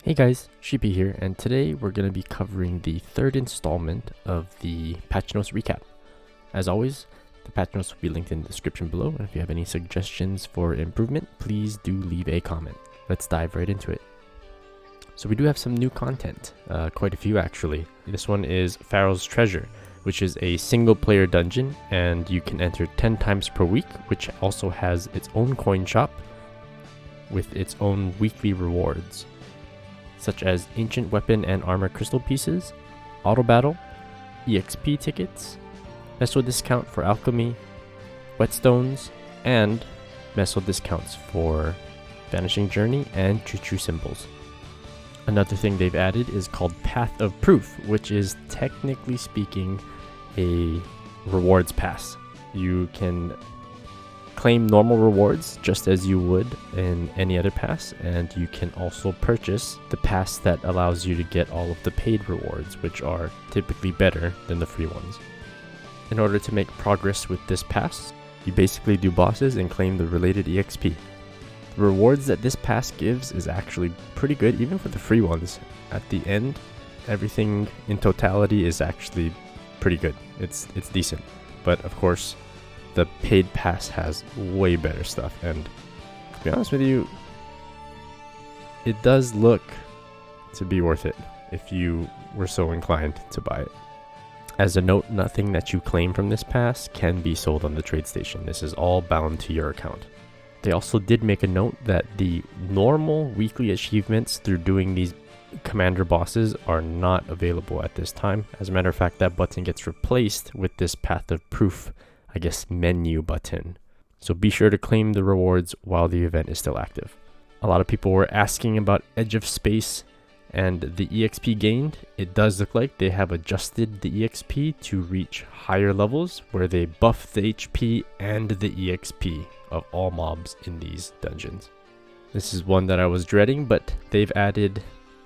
Hey guys, Sheepy here, and today we're going to be covering the third installment of the patch notes recap. As always, the patch notes will be linked in the description below, and if you have any suggestions for improvement, please do leave a comment. Let's dive right into it. So we do have some new content, quite a few actually. This one is Pharaoh's Treasure, which is a single player dungeon, and you can enter 10 times per week, which also has its own coin shop with its own weekly rewards, such as ancient weapon and armor crystal pieces, auto battle, EXP tickets, meso discount for alchemy, whetstones, and meso discounts for vanishing journey and choo-choo symbols. Another thing they've added is called Path of Proof, which is technically speaking a rewards pass. You can claim normal rewards just as you would in any other pass, and you can also purchase the pass that allows you to get all of the paid rewards, which are typically better than the free ones. In order to make progress with this pass, you basically do bosses and claim the related EXP. The rewards that this pass gives is actually pretty good, even for the free ones. At the end, everything in totality is actually pretty good. It's decent, but of course the paid pass has way better stuff, and to be honest with you, it does look to be worth it if you were so inclined to buy it. As a note, nothing that you claim from this pass can be sold on the trade station. This is all bound to your account. They also did make a note that the normal weekly achievements through doing these commander bosses are not available at this time. As a matter of fact, that button gets replaced with this Path of Proof, I guess, menu button. So be sure to claim the rewards while the event is still active. A lot of people were asking about Edge of Space and the EXP gained. It does look like they have adjusted the EXP to reach higher levels, where they buff the HP and the EXP of all mobs in these dungeons. This is one that I was dreading, but they've added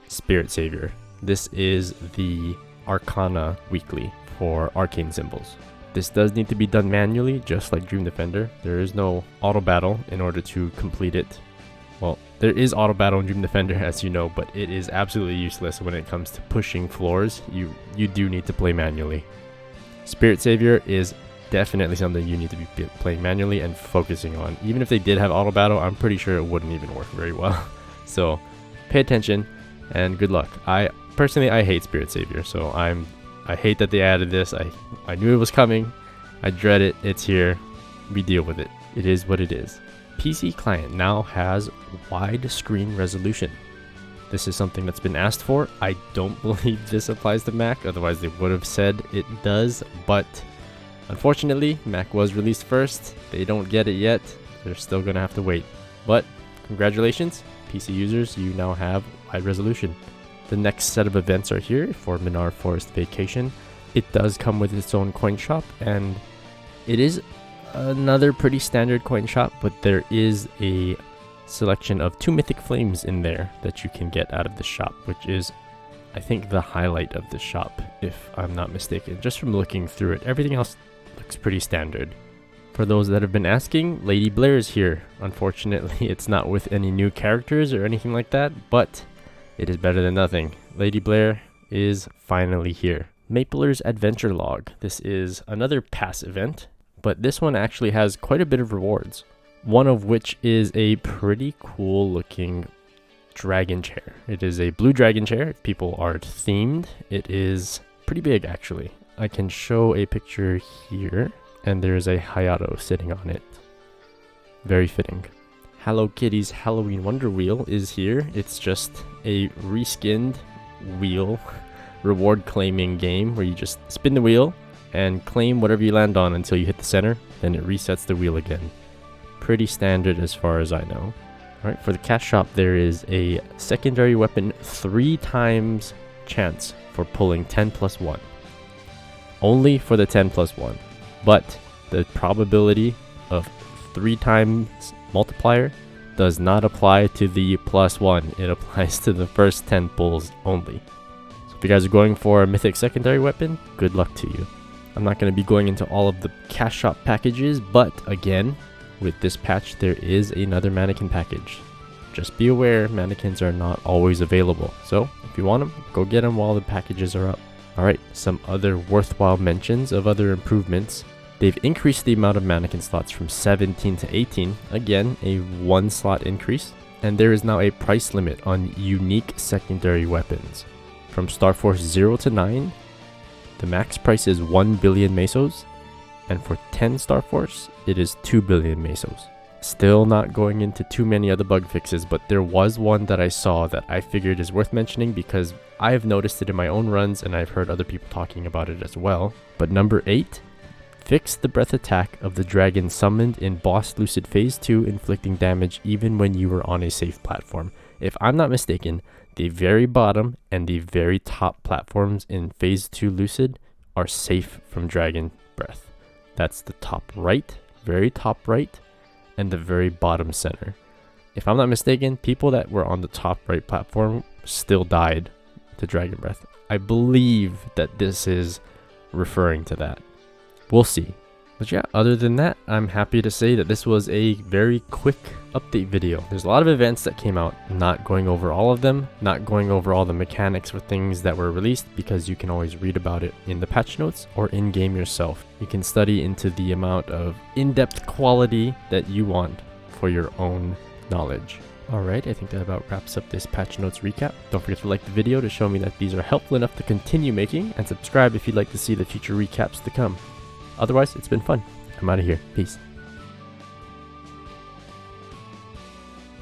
Spirit Savior. This is the Arcana weekly for Arcane symbols. This does need to be done manually, just like Dream Defender. There is no auto battle in order to complete it. Well, there is auto battle in Dream Defender, as you know, but it is absolutely useless when it comes to pushing floors. You do need to play manually. Spirit Savior is definitely something you need to be playing manually and focusing on. Even if they did have auto battle, I'm pretty sure it wouldn't even work very well. So pay attention and good luck. I hate Spirit Savior, so I hate that they added this. I knew it was coming. I dread it. It's here. We deal with it. It is what it is. PC client now has wide screen resolution. This is something that's been asked for. I don't believe this applies to Mac, otherwise they would have said it does, but unfortunately, Mac was released first. They don't get it yet. They're still gonna have to wait. But congratulations, PC users, you now have wide resolution. The next set of events are here for Minar Forest Vacation. It does come with its own coin shop, and it is another pretty standard coin shop, but there is a selection of 2 mythic flames in there that you can get out of the shop, which is, I think, the highlight of the shop, if I'm not mistaken. Just from looking through it, everything else looks pretty standard. For those that have been asking, Lady Blair is here. Unfortunately, it's not with any new characters or anything like that, but it is better than nothing. Lady Blair is finally here. Mapler's Adventure Log. This is another pass event, but this one actually has quite a bit of rewards. One of which is a pretty cool looking dragon chair. It is a blue dragon chair. If people are themed, it is pretty big actually. I can show a picture here, and there's a Hayato sitting on it. Very fitting. Hello Kitty's Halloween Wonder Wheel is here. It's just a reskinned wheel reward claiming game where you just spin the wheel and claim whatever you land on until you hit the center, then it resets the wheel again. Pretty standard as far as I know. Alright, for the cash shop, there is a secondary weapon 3 times chance for pulling 10+1. Only for the 10+1. But the probability of 3 times multiplier does not apply to the +1. It applies to the first 10 pulls only. So if you guys are going for a mythic secondary weapon, good luck to you. I'm not going to be going into all of the cash shop packages, but again, with this patch there is another mannequin package. just be aware mannequins are not always available. So if you want them, go get them while the packages are up. Alright, some other worthwhile mentions of other improvements. They've increased the amount of mannequin slots from 17 to 18, again a 1 slot increase, and there is now a price limit on unique secondary weapons. From Star Force 0 to 9, the max price is 1 billion mesos, and for 10 Star Force, it is 2 billion mesos. Still not going into too many other bug fixes, but there was one that I saw that I figured is worth mentioning because I've noticed it in my own runs and I've heard other people talking about it as well. But number 8, fix the breath attack of the dragon summoned in Boss Lucid Phase 2, inflicting damage even when you were on a safe platform. If I'm not mistaken, the very bottom and the very top platforms in Phase 2 Lucid are safe from dragon breath. That's the top right, very top right, and the very bottom center. If I'm not mistaken, people that were on the top right platform still died to dragon breath. I believe that this is referring to that. We'll see. But yeah, other than that, I'm happy to say that this was a very quick update video. There's a lot of events that came out, not going over all of them, not going over all the mechanics for things that were released, because you can always read about it in the patch notes or in-game yourself. You can study into the amount of in-depth quality that you want for your own knowledge. Alright, I think that about wraps up this patch notes recap. Don't forget to like the video to show me that these are helpful enough to continue making, and subscribe if you'd like to see the future recaps to come. Otherwise, it's been fun. I'm out of here. Peace.